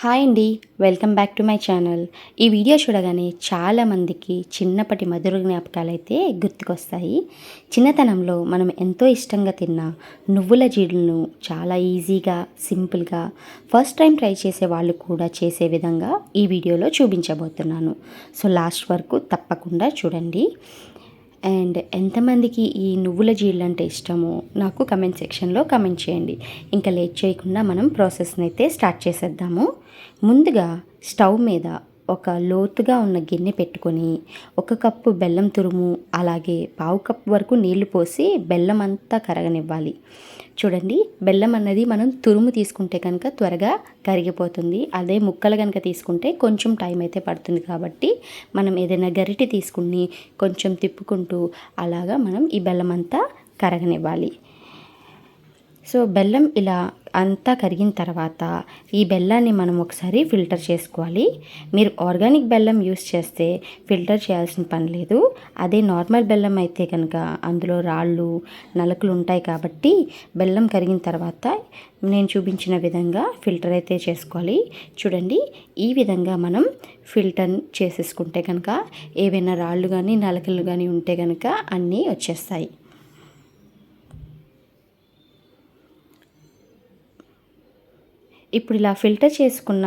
Hi అండి. Welcome back to my channel. ఈ video చూడగానే చాలామందికి చిన్నప్పటి మధుర జ్ఞాపకాలైతే గుర్తుకొస్తాయి. చిన్నతనంలో మనం ఎంతో ఇష్టంగా తిన్న నువ్వుల జీడులను చాలా ఈజీగా, సింపుల్గా ఫస్ట్ టైం ట్రై చేసే వాళ్ళు కూడా చేసే విధంగా ఈ వీడియోలో చూపించబోతున్నాను. సో లాస్ట్ వరకు తప్పకుండా చూడండి. అండ్ ఎంతమందికి ఈ నువ్వుల జీళ్ళు అంటే ఇష్టమో నాకు కమెంట్ సెక్షన్లో కమెంట్ చేయండి. ఇంకా లేట్ చేయకుండా మనం ప్రాసెస్ని అయితే స్టార్ట్ చేసేద్దాము. ముందుగా స్టవ్ మీద ఒక లోతుగా ఉన్న గిన్నె పెట్టుకొని 1 కప్పు బెల్లం తురుము, అలాగే పావు కప్పు వరకు నీళ్లు పోసి బెల్లం అంతా కరగనివ్వాలి. చూడండి, బెల్లం అన్నది మనం తురుము తీసుకుంటే కనుక త్వరగా కరిగిపోతుంది. అదే ముక్కలు కనుక తీసుకుంటే కొంచెం టైం అయితే పడుతుంది. కాబట్టి మనం ఏదైనా గరిటె తీసుకుని కొంచెం తిప్పుకుంటూ అలాగా మనం ఈ బెల్లం అంతా కరగనివ్వాలి. సో బెల్లం ఇలా అంతా కరిగిన తర్వాత ఈ బెల్లాన్ని మనం ఒకసారి ఫిల్టర్ చేసుకోవాలి. మీరు ఆర్గానిక్ బెల్లం యూస్ చేస్తే ఫిల్టర్ చేయాల్సిన పని లేదు. అదే నార్మల్ బెల్లం అయితే కనుక అందులో రాళ్ళు, నలకలు ఉంటాయి. కాబట్టి బెల్లం కరిగిన తర్వాత నేను చూపించిన విధంగా ఫిల్టర్ అయితే చేసుకోవాలి. చూడండి, ఈ విధంగా మనం ఫిల్టర్ చేసేసుకుంటే కనుక ఏవైనా రాళ్ళు కానీ నలకలు కానీ ఉంటే కనుక అన్నీ వచ్చేస్తాయి. ఇప్పుడు ఇలా ఫిల్టర్ చేసుకున్న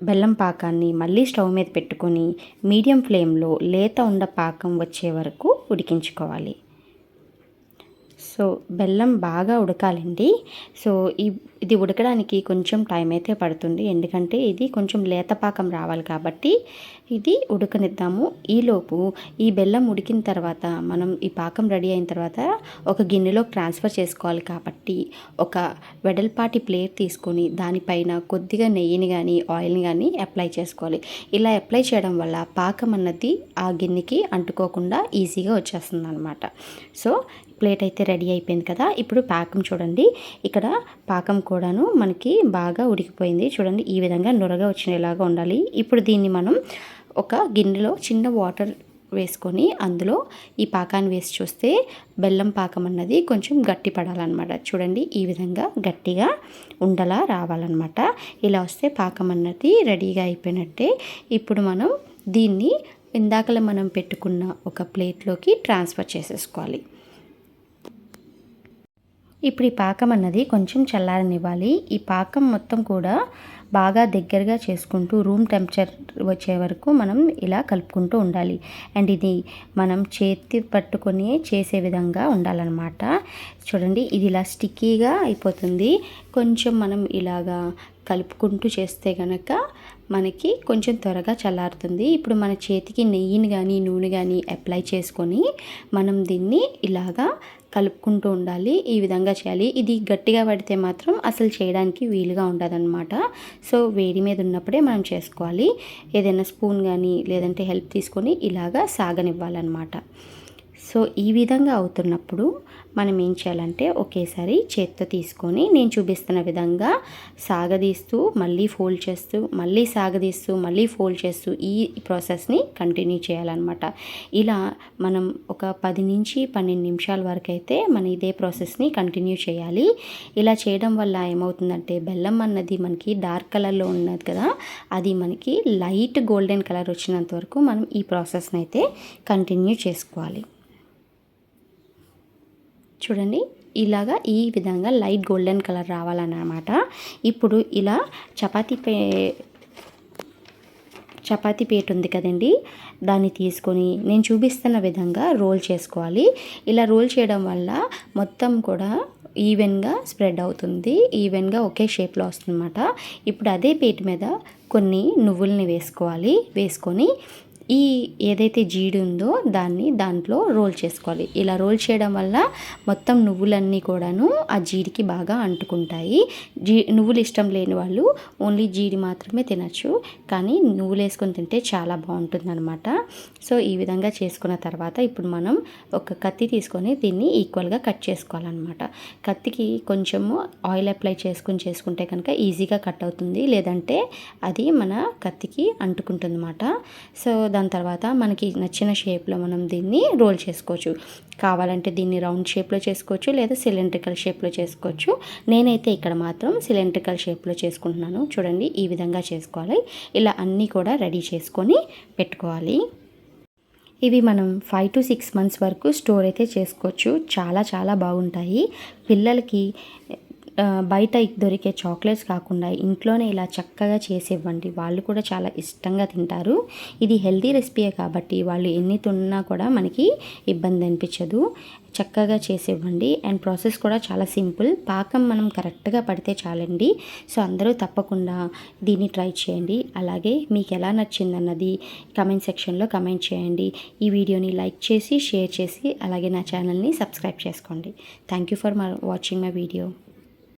బెల్లం పాకాన్ని మళ్ళీ స్టవ్ మీద పెట్టుకొని మీడియం ఫ్లేమ్లో లేత ఉండ పాకం వచ్చే వరకు ఉడికించుకోవాలి. సో బెల్లం బాగా ఉడకాలండి. సో ఇది ఉడకడానికి కొంచెం టైం అయితే పడుతుంది. ఎందుకంటే ఇది కొంచెం లేత పాకం రావాలి కాబట్టి ఇది ఉడకనిద్దాము. ఈలోపు ఈ బెల్లం ఉడికిన తర్వాత మనం ఈ పాకం రెడీ అయిన తర్వాత ఒక గిన్నెలో ట్రాన్స్ఫర్ చేసుకోవాలి. కాబట్టి ఒక వెడల్పాటి ప్లేట్ తీసుకొని దానిపైన కొద్దిగా నెయ్యిని కానీ ఆయిల్ని కానీ అప్లై చేసుకోవాలి. ఇలా అప్లై చేయడం వల్ల పాకం అన్నది ఆ గిన్నెకి అంటుకోకుండా ఈజీగా వచ్చేస్తుంది అనమాట. సో ప్లేట్ అయితే రెడీ అయిపోయింది కదా. ఇప్పుడు పాకం చూడండి, ఇక్కడ పాకం కూడాను మనకి బాగా ఉడికిపోయింది. చూడండి, ఈ విధంగా నురగా వచ్చినలాగా ఉండాలి. ఇప్పుడు దీన్ని మనం ఒక గిన్నెలో చిన్న వాటర్ వేసుకొని అందులో ఈ పాకాన్ని వేసి చూస్తే బెల్లం పాకం అన్నది కొంచెం గట్టి పడాలన్నమాట. చూడండి, ఈ విధంగా గట్టిగా ఉండలా రావాలన్నమాట. ఇలా వస్తే పాకం అన్నది రెడీగా అయిపోయినట్టే. ఇప్పుడు మనం దీన్ని ఇందాకలా మనం పెట్టుకున్న ఒక ప్లేట్లోకి ట్రాన్స్ఫర్ చేసేసుకోవాలి. ఇప్పుడు ఈ పాకం అన్నది కొంచెం చల్లారనివ్వాలి. ఈ పాకం మొత్తం కూడా బాగా దగ్గరగా చేసుకుంటూ రూమ్ టెంపరేచర్ వచ్చే వరకు మనం ఇలా కలుపుకుంటూ ఉండాలి. అండ్ ఇది మనం చేతి పట్టుకొని చేసే విధంగా ఉండాలన్నమాట. చూడండి, ఇది ఇలా స్టిక్కీగా అయిపోతుంది. కొంచెం మనం ఇలాగా కలుపుకుంటూ చేస్తే కనుక మనకి కొంచెం త్వరగా చల్లారుతుంది. ఇప్పుడు మన చేతికి నెయ్యిని కానీ నూనె కానీ అప్లై చేసుకొని మనం దీన్ని ఇలాగా కలుపుకుంటూ ఉండాలి. ఈ విధంగా చేయాలి. ఇది గట్టిగా పడితే మాత్రం అసలు చేయడానికి వీలుగా ఉండదన్నమాట. సో వేడి మీద ఉన్నప్పుడే మనం చేసుకోవాలి. ఏదైనా స్పూన్ కానీ లేదంటే హెల్ప్ తీసుకొని ఇలాగా సాగనివ్వాలన్నమాట. సో ఈ విధంగా అవుతున్నప్పుడు మనం ఏం చేయాలంటే ఒకేసారి చేత్తో తీసుకొని నేను చూపిస్తున్న విధంగా సాగదీస్తూ మళ్ళీ ఫోల్డ్ చేస్తూ మళ్ళీ సాగదీస్తూ మళ్ళీ ఫోల్డ్ చేస్తూ ఈ ప్రాసెస్ని కంటిన్యూ చేయాలన్నమాట. ఇలా మనం ఒక 10 నుంచి 12 నిమిషాల వరకు అయితే మనం ఇదే ప్రాసెస్ని కంటిన్యూ చేయాలి. ఇలా చేయడం వల్ల ఏమవుతుందంటే బెల్లం అన్నది మనకి డార్క్ కలర్లో ఉన్నది కదా, అది మనకి లైట్ గోల్డెన్ కలర్ వచ్చినంత వరకు మనం ఈ ప్రాసెస్ని అయితే కంటిన్యూ చేసుకోవాలి. చూడండి, ఇలాగా ఈ విధంగా లైట్ గోల్డెన్ కలర్ రావాలన్నమాట. ఇప్పుడు ఇలా చపాతీ పీట ఉంది కదండి, దాన్ని తీసుకొని నేను చూపిస్తున్న విధంగా రోల్ చేసుకోవాలి. ఇలా రోల్ చేయడం వల్ల మొత్తం కూడా ఈవెన్గా స్ప్రెడ్ అవుతుంది. ఈవెన్గా ఒకే షేప్లో వస్తుందన్నమాట. ఇప్పుడు అదే పీట మీద కొన్ని నువ్వుల్ని వేసుకొని ఈ ఏదైతే జీడి ఉందో దాంట్లో రోల్ చేసుకోవాలి. ఇలా రోల్ చేయడం వల్ల మొత్తం నువ్వులన్నీ కూడాను ఆ జీడికి బాగా అంటుకుంటాయి. నువ్వులు ఇష్టం లేని వాళ్ళు ఓన్లీ జీడి మాత్రమే తినచ్చు, కానీ నువ్వులు వేసుకొని తింటే చాలా బాగుంటుంది అనమాట. సో ఈ విధంగా చేసుకున్న తర్వాత ఇప్పుడు మనం ఒక కత్తి తీసుకొని దీన్ని ఈక్వల్గా కట్ చేసుకోవాలన్నమాట. కత్తికి కొంచెము ఆయిల్ అప్లై చేసుకుంటే కనుక ఈజీగా కట్ అవుతుంది. లేదంటే అది మన కత్తికి అంటుకుంటుంది అన్నమాట. సో దాని తర్వాత మనకి నచ్చిన షేప్లో మనం దీన్ని రోల్ చేసుకోవచ్చు. కావాలంటే దీన్ని రౌండ్ షేప్లో చేసుకోవచ్చు, లేదా సిలిండ్రికల్ షేప్లో చేసుకోవచ్చు. నేనైతే ఇక్కడ మాత్రం సిలిండ్రికల్ షేప్లో చేసుకుంటున్నాను. చూడండి, ఈ విధంగా చేసుకోవాలి. ఇలా అన్నీ కూడా రెడీ చేసుకొని పెట్టుకోవాలి. ఇవి మనం 5 to 6 months వరకు స్టోర్ అయితే చేసుకోవచ్చు. చాలా చాలా బాగుంటాయి. పిల్లలకి బయట దొరికే చాక్లెట్స్ కాకుండా ఇంట్లోనే ఇలా చక్కగా చేసి ఇవ్వండి. వాళ్ళు కూడా చాలా ఇష్టంగా తింటారు. ఇది హెల్తీ రెసిపీయే కాబట్టి వాళ్ళు ఎన్ని తిన్నా కూడా మనకి ఇబ్బంది అనిపించదు. చక్కగా చేసి ఇవ్వండి. అండ్ ప్రాసెస్ కూడా చాలా సింపుల్. పాకం మనం కరెక్ట్గా పడితే చాలండి. సో అందరూ తప్పకుండా దీన్ని ట్రై చేయండి. అలాగే మీకు ఎలా నచ్చిందన్నది కమెంట్ సెక్షన్లో కమెంట్ చేయండి. ఈ వీడియోని లైక్ చేసి, షేర్ చేసి, అలాగే నా ఛానల్ని సబ్స్క్రైబ్ చేసుకోండి. Thank you for watching my video.